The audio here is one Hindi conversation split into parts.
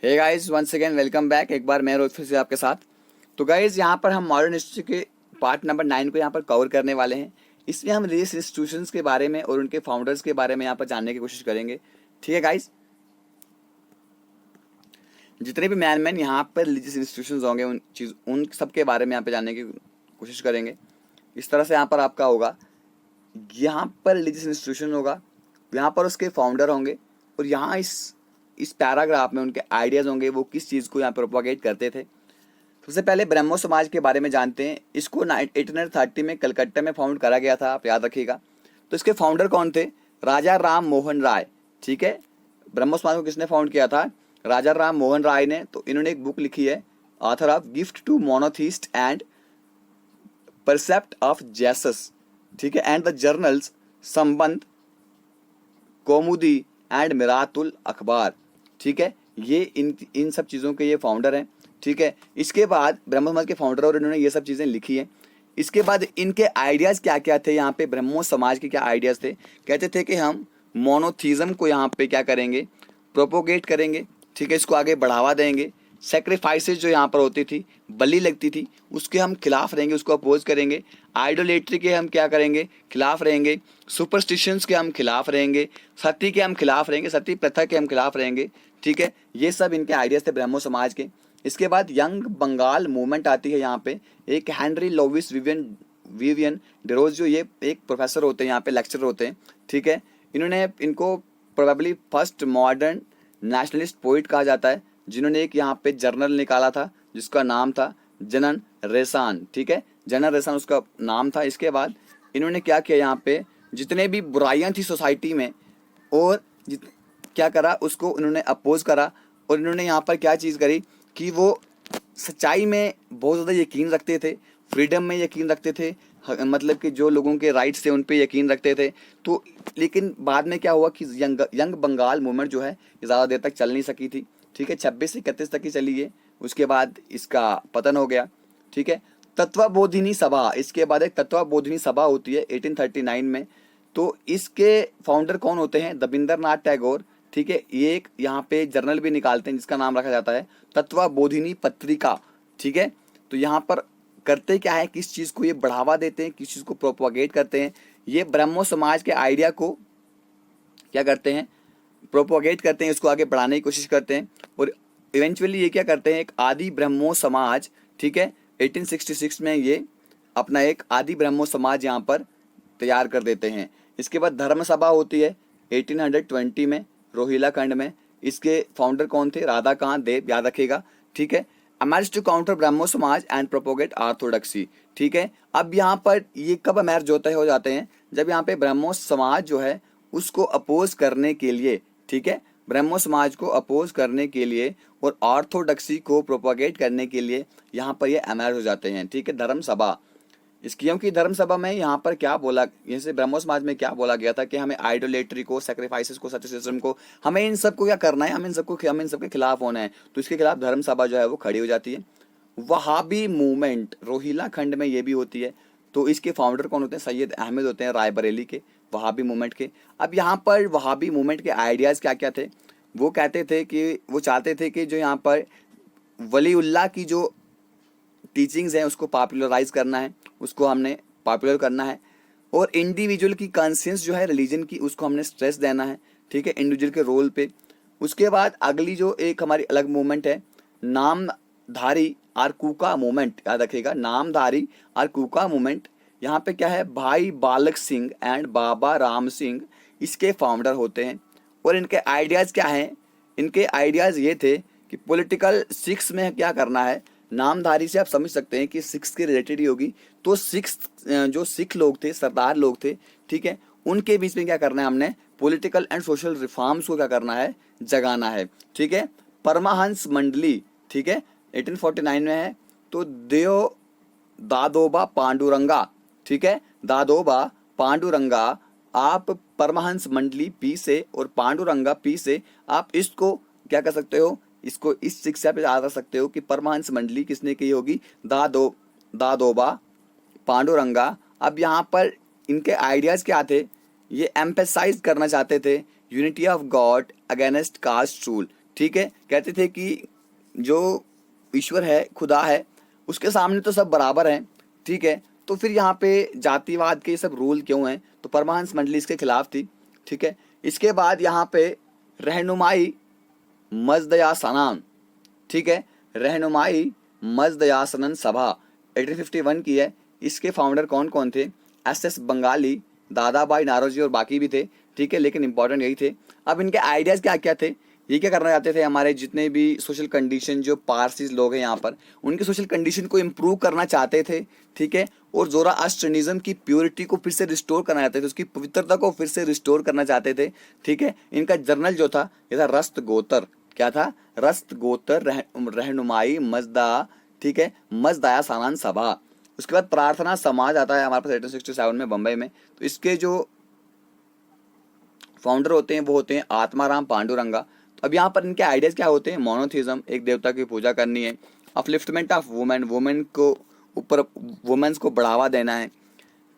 हे guys, once again welcome back. एक बार मैं रोज फिर से आपके साथ। तो गाइस, यहाँ पर हम मॉडर्न हिस्ट्री के पार्ट नंबर 9 को यहाँ पर कवर करने वाले हैं। इसमें हम रिलीजियस इंस्टीट्यूशंस के बारे में और उनके फाउंडर्स के बारे में यहाँ पर जानने की कोशिश करेंगे। ठीक है गाइस, जितने भी मैन यहाँ पर रिलीजियस इंस्टीट्यूशंस होंगे उन सब के बारे में यहाँ पे जानने की कोशिश करेंगे। इस तरह से यहाँ पर आपका होगा, यहाँ पर रिलीजियस इंस्टीट्यूशन होगा, यहाँ पर उसके फाउंडर होंगे और यहाँ इस पैराग्राफ में उनके आइडियाज़ होंगे, वो किस चीज़ को यहाँ पर प्रोपोगेट करते थे। सबसे पहले ब्रह्मो समाज के बारे में जानते हैं। इसको 1830 में कलकत्ता में फाउंड करा गया था, आप याद रखिएगा। तो इसके फाउंडर कौन थे? राजा राम मोहन राय। ठीक है, ब्रह्मो समाज को किसने फाउंड किया था? राजा राम मोहन राय ने। तो इन्होंने एक बुक लिखी है, author of gift to monotheist and precept of Jesus. ठीक है, एंड द जर्नल्स संबंध, कौमुदी एंड मिरातुल अखबार। ठीक है, ये इन सब चीज़ों के ये फाउंडर हैं। ठीक है, इसके बाद ब्रह्मो समाज के फाउंडर और इन्होंने ये सब चीज़ें लिखी हैं। इसके बाद इनके आइडियाज़ क्या क्या थे? यहाँ पे ब्रह्मो समाज के क्या आइडियाज़ थे? कहते थे कि हम मोनोथीज़म को यहाँ पे क्या करेंगे? प्रोपोगेट करेंगे। ठीक है, इसको आगे बढ़ावा देंगे। सेक्रीफाइसेस जो यहाँ पर होती थी, बलि लगती थी, उसके हम खिलाफ रहेंगे, उसको अपोज करेंगे। आइडोलेट्री के हम क्या करेंगे? खिलाफ रहेंगे। सुपरस्टिशंस के हम खिलाफ रहेंगे। सती के हम खिलाफ रहेंगे, सती प्रथा के हम खिलाफ रहेंगे। ठीक है, ये सब इनके आइडियाज थे ब्रह्मो समाज के। इसके बाद यंग बंगाल मूवमेंट आती है। यहाँ पे एक हेनरी लोविस विवियन डेरोज, जो ये एक प्रोफेसर होते हैं, यहाँ पे लेक्चरर होते हैं। ठीक है, इनको probably first modern nationalist poet कहा जाता है, जिन्होंने एक यहाँ पे जर्नल निकाला था जिसका नाम था जनन रेसान। ठीक है, जनन रेसान उसका नाम था। इसके बाद इन्होंने क्या किया, यहाँ पे जितने भी बुराइयां थी सोसाइटी में और क्या करा, उसको इन्होंने अपोज करा। और इन्होंने यहाँ पर क्या चीज़ करी कि वो सच्चाई में बहुत ज़्यादा यकीन रखते थे, फ्रीडम में यकीन रखते थे, मतलब कि जो लोगों के राइट्स थे उन पे यकीन रखते थे। तो लेकिन बाद में क्या हुआ कि यंग बंगाल मूवमेंट जो है ये ज़्यादा देर तक चल नहीं सकी थी। ठीक है, 26 से 31 तक ही चली है, उसके बाद इसका पतन हो गया। ठीक है, तत्वबोधिनी सभा, इसके बाद एक तत्वबोधिनी सभा होती है 1839 में। तो इसके फाउंडर कौन होते हैं? रविंद्रनाथ टैगोर। ठीक है, ये एक यहाँ पे जर्नल भी निकालते हैं जिसका नाम रखा जाता है तत्वबोधिनी पत्रिका। ठीक है, तो यहाँ पर करते क्या है, किस चीज़ को ये बढ़ावा देते हैं, किस चीज़ को प्रोपोगेट करते हैं? ये ब्रह्मो समाज के आइडिया को क्या करते हैं? प्रोपोगेट करते हैं, इसको आगे बढ़ाने की कोशिश करते हैं। और इवेंचुअली ये क्या करते हैं, एक आदि ब्रह्मो समाज, ठीक है, 1866 में ये अपना एक आदि ब्रह्मो समाज यहाँ पर तैयार कर देते हैं। इसके बाद धर्म सभा होती है 1820 में रोहिला खंड में। इसके फाउंडर कौन थे? राधाकांत देव, याद रखिएगा। ठीक है, अमेर्ज टू काउंटर ब्रह्मो समाज एंड प्रोपोगेट ऑर्थोडॉक्सी। ठीक है, अब यहाँ पर ये कब अमेर्ज हो जाते हैं? जब यहाँ पे ब्रह्मो समाज जो है उसको अपोज करने के लिए, ठीक है, ब्रह्मो समाज को अपोज करने के लिए और ऑर्थोडॉक्सी को प्रोपोगेट करने के लिए यहाँ पर ये अमेर्ज हो जाते हैं। ठीक है, धर्म सभा। क्योंकि धर्म सभा में यहाँ पर क्या बोला, जैसे ब्रह्मो समाज में क्या बोला गया था कि हमें आइडोलेट्री को, सेक्रीफाइसेस को, सतिसिज्म को, हमें इन सबको क्या करना है, हम इन सबके खिलाफ होना है। तो इसके खिलाफ धर्म सभा जो है वो खड़ी हो जाती है। वहाबी मूवमेंट रोहिला खंड में ये भी होती है। तो इसके फाउंडर कौन होते हैं? सैयद अहमद होते हैं, रायबरेली के, वहाबी मूवमेंट के। अब यहाँ पर वहाबी मूवमेंट के आइडियाज़ क्या क्या थे? वो कहते थे कि वो चाहते थे कि जो यहाँ पर वलीउल्लाह की जो टीचिंग्स हैं उसको पॉपुलराइज करना है, उसको हमने पॉपुलर करना है। और इंडिविजुअल की कॉन्शियंस जो है रिलीजन की, उसको हमने स्ट्रेस देना है। ठीक है, इंडिविजुअल के रोल पे। उसके बाद अगली जो एक हमारी अलग मूवमेंट है, नामधारी और कूका मूवमेंट, याद रखिएगा, नामधारी और कूका मूवमेंट। यहाँ पे क्या है, भाई बालक सिंह एंड बाबा राम सिंह इसके फाउंडर होते हैं। और इनके आइडियाज़ क्या हैं? इनके आइडियाज़ ये थे कि पॉलिटिकल सिक्स में क्या करना है। नामधारी से आप समझ सकते हैं कि सिक्स के रिलेटेड ही होगी। तो सिक्स जो सिख लोग थे, सरदार लोग थे, ठीक है, उनके बीच में क्या करना है, हमने पॉलिटिकल एंड सोशल रिफॉर्म्स को क्या करना है, जगाना है। ठीक है, परमाहंस मंडली, ठीक है, 1849 में है। तो दादोबा पांडुरंगा, ठीक है, दादोबा पांडुरंगा, आप परमहंस मंडली पी से और पांडुरंगा पी से आप इसको क्या कर सकते हो, इसको इस शिक्षा पे याद रख सकते हो कि परमहंस मंडली किसने की होगी? दादोबा पांडुरंगा। अब यहाँ पर इनके आइडियाज़ क्या थे? ये एम्फेसाइज करना चाहते थे unity of God against caste rule. ठीक है। कहते थे कि जो ईश्वर है, खुदा है, उसके सामने तो सब बराबर हैं, ठीक है। तो फिर यहाँ पे जातिवाद के ये सब रूल क्यों हैं? तो परमहंस मंडली इसके खिलाफ थी, ठीक है। इसके बाद यहाँ पे रहनुमाई मजदयासनम, ठीक है, रहनुमाई मजदयासनन सभा 1851 की है। इसके फाउंडर कौन कौन थे? एस बंगाली, दादाभाई नारोजी और बाकी भी थे, ठीक है, लेकिन इंपॉर्टेंट यही थे। अब इनके आइडियाज़ क्या क्या थे? ये क्या करना चाहते थे? हमारे जितने भी सोशल कंडीशन, जो पारसीज लोग हैं यहाँ पर, उनकी सोशल कंडीशन को इम्प्रूव करना चाहते थे, ठीक है। और ज़ोरास्ट्रियनिज्म की प्योरिटी को फिर से रिस्टोर करना चाहते थे, उसकी पवित्रता को फिर से रिस्टोर करना चाहते थे, ठीक है। इनका जर्नल जो था ये था रस्त गोतर। क्या था? रस्त गोतर रहनुमाई मजदा, ठीक है, मजदाया सानान सभा। उसके बाद प्रार्थना समाज आता है हमारे पास 1867 में बम्बई में। तो इसके जो फाउंडर होते हैं वो होते हैं आत्माराम पांडुरंगा। तो अब यहाँ पर इनके आइडियाज़ क्या होते हैं? मोनोथिज्म, एक देवता की पूजा करनी है, अपलिफ्टमेंट ऑफ वुमेन, वुमेन को ऊपर, वुमेन्स को बढ़ावा देना है।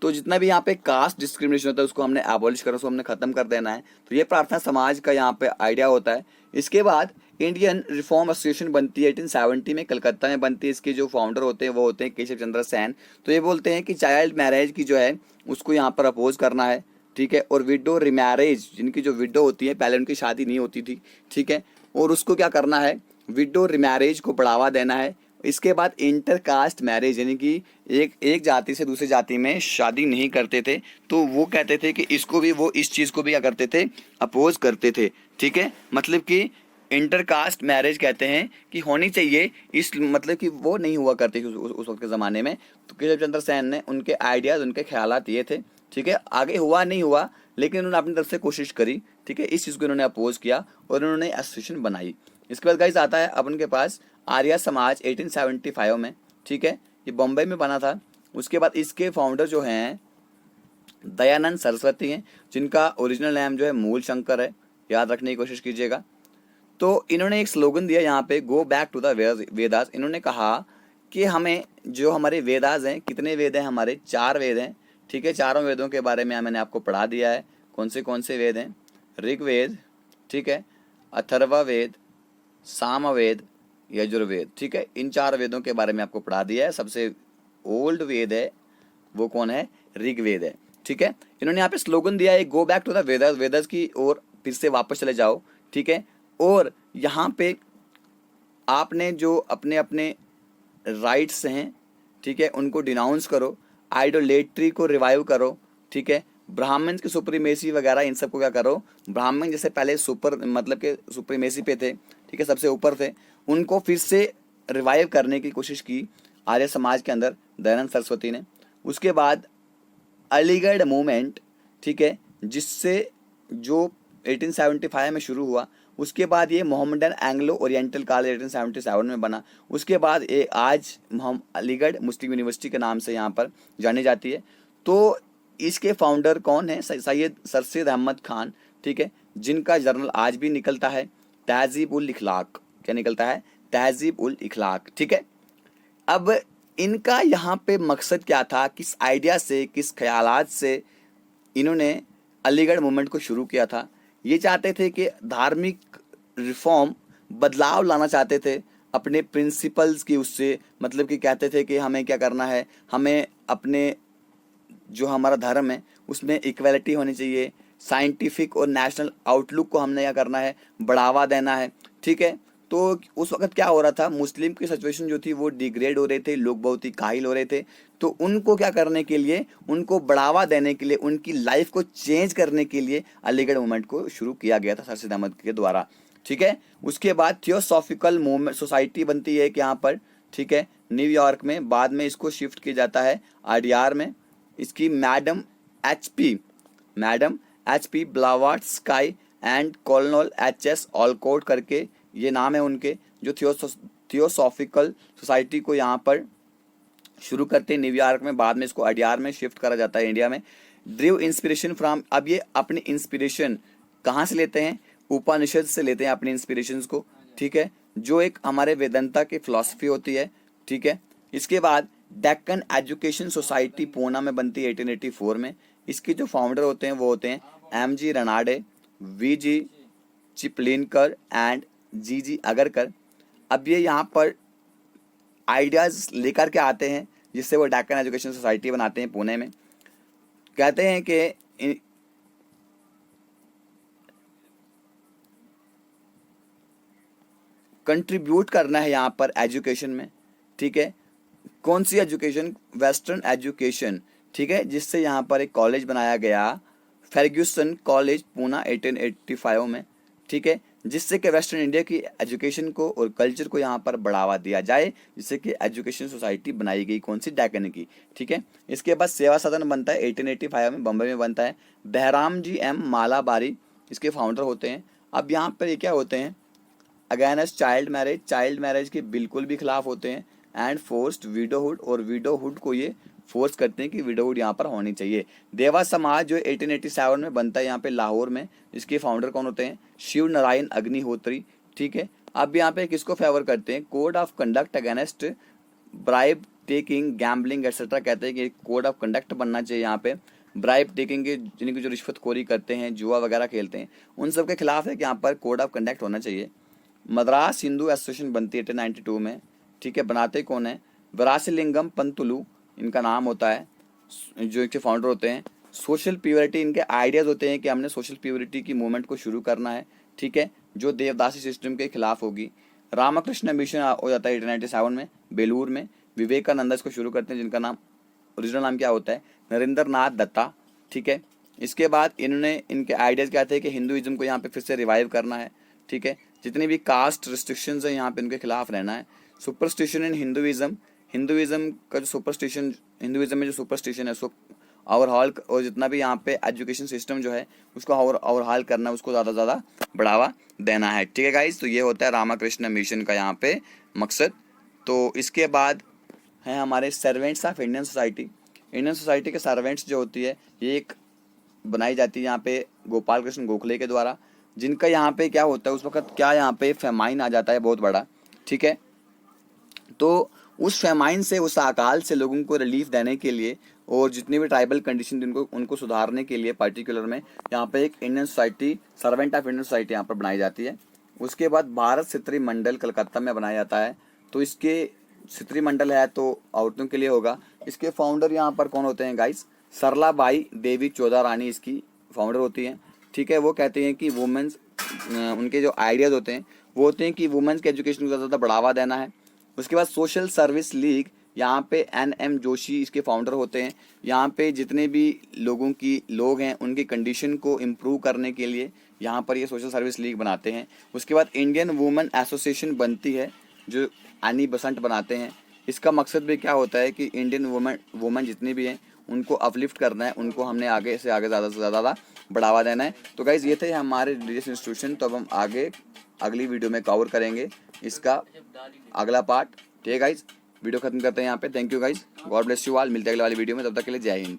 तो जितना भी यहाँ पे कास्ट डिस्क्रिमिनेशन होता है उसको हमने एबॉलिश कर, उसको हमने ख़त्म कर देना है। तो ये प्रार्थना समाज का यहाँ पे आइडिया होता है। इसके बाद इंडियन रिफॉर्म एसोसिएशन बनती है 1870 में, कलकत्ता में बनती है। इसके जो फाउंडर होते हैं वो होते हैं केशव चंद्र सेन। तो ये बोलते हैं कि चाइल्ड मैरिज की जो है उसको यहाँ पर अपोज करना है, ठीक है। और विडो रिमैरेज, जिनकी जो विडो होती है, पहले उनकी शादी नहीं होती थी, ठीक है, और उसको क्या करना है? विडो रिमैरेज को बढ़ावा देना है। इसके बाद इंटरकास्ट मैरिज, यानी कि एक जाति से दूसरी जाति में शादी नहीं करते थे, तो वो कहते थे कि इसको भी, वो इस चीज़ को भी क्या करते थे? अपोज करते थे, ठीक है। मतलब कि इंटरकास्ट मैरिज कहते हैं कि होनी चाहिए, इस मतलब कि वो नहीं हुआ करती थी उस वक्त के ज़माने में। तो केशव चंद्र सेन ने उनके आइडियाज़, उनके ख्यालात ये थे, ठीक है। आगे हुआ नहीं हुआ, लेकिन उन्होंने अपनी तरफ से कोशिश करी, ठीक है। इस चीज़ को इन्होंने अपोज किया और उन्होंने एसोसिएशन बनाई। इसके बाद गाइस आता है अब उनके पास आर्या समाज 1875 में, ठीक है, ये बॉम्बे में बना था। उसके बाद इसके फाउंडर जो हैं दयानंद सरस्वती हैं, जिनका ओरिजिनल नेम जो है मूल शंकर है, याद रखने की कोशिश कीजिएगा। तो इन्होंने एक स्लोगन दिया यहाँ पे, go back to the Vedas. इन्होंने कहा कि हमें जो हमारे वेदास हैं, कितने वेद हैं हमारे? 4 वेद हैं, ठीक है। चारों वेदों के बारे में मैंने आपको पढ़ा दिया है। कौन से वेद हैं? ऋग्वेद, ठीक है, अथर्ववेद, सामवेद, यजुर्वेद, ठीक है। इन 4 वेदों के बारे में आपको पढ़ा दिया है। सबसे ओल्ड वेद है वो कौन है? ऋग्वेद है, ठीक है। इन्होंने यहाँ पे स्लोगन दिया है, go back to the Vedas, Vedas की ओर फिर से वापस चले जाओ, ठीक है। और यहाँ पे आपने जो अपने अपने राइट्स हैं, ठीक है, उनको डिनाउंस करो, आइडोलेट्री को रिवाइव करो, ठीक है। ब्राह्मण की सुप्रीमेसी वगैरह इन सब को क्या करो? ब्राह्मण जैसे पहले सुपर मतलब के सुप्रीमेसी पे थे, ठीक है, सबसे ऊपर थे, उनको फिर से रिवाइव करने की कोशिश की आर्य समाज के अंदर दयानंद सरस्वती ने। उसके बाद अलीगढ़ मूवमेंट, ठीक है, जिससे जो 1875 में शुरू हुआ, उसके बाद ये मोहम्मदन एंग्लो ओरिएंटल कॉलेज 1877 में बना। उसके बाद ये आज अलीगढ़ मुस्लिम यूनिवर्सिटी के नाम से यहाँ पर जानी जाती है। तो इसके फाउंडर कौन है? सैयद सरसेद अहमद खान, ठीक है, जिनका जर्नल आज भी निकलता है, तहजीब उल इखलाक। क्या निकलता है? तहजीब उल इखलाक, ठीक है। अब इनका यहाँ पे मकसद क्या था? किस आइडिया से, किस ख्यालात से इन्होंने अलीगढ़ मूवमेंट को शुरू किया था? ये चाहते थे कि धार्मिक रिफॉर्म, बदलाव लाना चाहते थे अपने प्रिंसिपल्स की, उससे मतलब कि कहते थे कि हमें क्या करना है, हमें अपने जो हमारा धर्म है उसमें इक्वलिटी होनी चाहिए, साइंटिफिक और नेशनल आउटलुक को हमने क्या करना है? बढ़ावा देना है, ठीक है। तो उस वक्त क्या हो रहा था? मुस्लिम की सिचुएशन जो थी वो डिग्रेड हो रहे थे, लोग बहुत ही काहिल हो रहे थे। तो उनको क्या करने के लिए, उनको बढ़ावा देने के लिए, उनकी लाइफ को चेंज करने के लिए अलीगढ़ मूवमेंट को शुरू किया गया था सरसेद अहमद के द्वारा, ठीक है। उसके बाद थियोसॉफिकल मूवमेंट सोसाइटी बनती है एक यहाँ पर, ठीक है, न्यूयॉर्क में। बाद में इसको शिफ्ट किया जाता है आरडीआर में। इसकी madam H P Blavatsky and colonel H S. Olcott करके ये नाम है उनके, जो थियोसॉफिकल सोसाइटी को यहाँ पर शुरू करते हैं न्यूयॉर्क में। बाद में इसको आरडीआर में शिफ्ट करा जाता है इंडिया में। ड्रीव इंस्पिरेशन फ्रॉम, अब ये अपनी इंस्पिरेशन कहाँ से लेते हैं? उपनिषद से लेते हैं अपनी इंस्पिरेशंस को, ठीक है, जो एक हमारे वेदांता की फिलॉसफी होती है, ठीक है। इसके बाद डेक्कन एजुकेशन सोसाइटी पूना में बनती है 1884 में। इसके जो फाउंडर होते हैं वो होते हैं M G Ranade, V G Chiplunkar and G Agarkar. अब ये यहाँ पर आइडियाज़ लेकर के आते हैं जिससे वो डेक्कन एजुकेशन सोसाइटी बनाते हैं पुणे में। कहते हैं कि कंट्रीब्यूट करना है यहाँ पर एजुकेशन में, ठीक है। कौन सी एजुकेशन? वेस्टर्न एजुकेशन, ठीक है, जिससे यहाँ पर एक कॉलेज बनाया गया फर्ग्यूसन कॉलेज पूना 1885 में, ठीक है, जिससे कि वेस्टर्न इंडिया की एजुकेशन को और कल्चर को यहाँ पर बढ़ावा दिया जाए, जिससे कि एजुकेशन सोसाइटी बनाई गई कौन सी? डेक्कन की, ठीक है। इसके बाद सेवा सदन बनता है 1885 में, बम्बई में बनता है। बहराम जी एम मालाबारी इसके फाउंडर होते हैं। अब यहाँ पर ये क्या होते हैं? अगेंस्ट चाइल्ड मैरिज के बिल्कुल भी खिलाफ होते हैं। एंड फोर्स्ड विडोहुड, और विडोहुड को ये फोर्स करते हैं कि विडोहुड यहाँ पर होनी चाहिए। देवा समाज जो 1887 में बनता है यहाँ पे लाहौर में, इसके फाउंडर कौन होते हैं? शिव नारायण अग्निहोत्री, ठीक है। अब यहाँ पे किसको फेवर करते हैं? Code of conduct against bribe taking, gambling etcetera. कहते हैं कि कोड ऑफ कंडक्ट बनना चाहिए यहाँ पे ब्राइब टेकिंग के, जिनकी जो रिश्वतखोरी करते हैं, जुआ वगैरह खेलते हैं, उन सब के खिलाफ है कि यहाँ पर कोड ऑफ कंडक्ट होना चाहिए। मद्रास हिंदू एसोसिएशन बनती है 1892 में, ठीक है। बनाते कौन है? वरासिलिंगम पंतुलु इनका नाम होता है, जो इनके फाउंडर होते हैं। सोशल प्योरिटी इनके आइडियाज़ होते हैं कि हमने सोशल प्योरिटी की मूवमेंट को शुरू करना है, ठीक है, जो देवदासी सिस्टम के खिलाफ होगी। रामकृष्ण मिशन हो जाता है 1897 में बेलूर में। विवेकानंद इसको शुरू करते हैं, जिनका नाम ओरिजिनल नाम क्या होता है? नरेंद्र नाथ दत्ता, ठीक है। इसके बाद इनके आइडियाज़ क्या थे कि हिंदुइज्म को यहाँ पे फिर से रिवाइव करना है, ठीक है। जितनी भी कास्ट रिस्ट्रिक्शंस हैं यहाँ पे इनके खिलाफ रहना है। सुपरस्टिशन इन हिंदुइज्म का जो सुपरस्टिशन, हिंदुइज्म में जो सुपरस्टिशन है उसको ओवरहॉल, और जितना भी यहाँ पे एजुकेशन सिस्टम जो है उसको ओवरहॉल करना, उसको ज़्यादा से ज़्यादा बढ़ावा देना है, ठीक है गाइज। तो ये होता है रामकृष्ण मिशन का यहाँ पे मकसद। तो इसके बाद है हमारे servants of Indian society. Indian society के सर्वेंट्स जो होती है ये एक बनाई जाती है यहाँ पे गोपाल कृष्ण गोखले के द्वारा, जिनका यहाँ पे क्या होता है उस वक्त, क्या यहाँ पे फेमाइन आ जाता है बहुत बड़ा, ठीक है। तो उस फेमाइन से, उस अकाल से लोगों को रिलीफ देने के लिए और जितनी भी ट्राइबल कंडीशन थी उनको सुधारने के लिए पर्टिकुलर में यहाँ पे एक Indian society, servant of Indian society यहाँ पर बनाई जाती है। उसके बाद भारत क्षेत्रीय मंडल कलकत्ता में बनाया जाता है। तो इसके क्षेत्रीय मंडल है तो औरतों के लिए होगा। इसके फाउंडर यहाँ पर कौन होते हैं गाइस? सरलाबाई देवी चौधरी रानी इसकी फाउंडर होती हैं, ठीक है। वो कहते हैं कि वुमेन्स, उनके जो आइडियाज़ होते हैं वो होते हैं कि वुमेन्स के एजुकेशन को ज़्यादा बढ़ावा देना है। उसके बाद सोशल सर्विस लीग, यहाँ पे NM जोशी इसके फाउंडर होते हैं। यहाँ पे जितने भी लोग हैं उनकी कंडीशन को इम्प्रूव करने के लिए यहाँ पर ये सोशल सर्विस लीग बनाते हैं। उसके बाद इंडियन वुमेन एसोसिएशन बनती है, जो एनी बसंत बनाते हैं। इसका मकसद भी क्या होता है कि इंडियन वुमेन जितनी भी हैं उनको अपलिफ्ट करना है, उनको हमने आगे से आगे ज़्यादा से ज़्यादा बढ़ावा देना है। तो गाइज़ ये थे हमारे रिलीजियस इंस्टीट्यूशन। तो अब हम आगे अगली वीडियो में कवर करेंगे इसका अगला पार्ट, ठीक है गाइज़। वीडियो खत्म करते हैं यहाँ पे। Thank you guys, God bless you all. मिलते हैं अगले वाली वीडियो में, तब तक के लिए जय हिंद।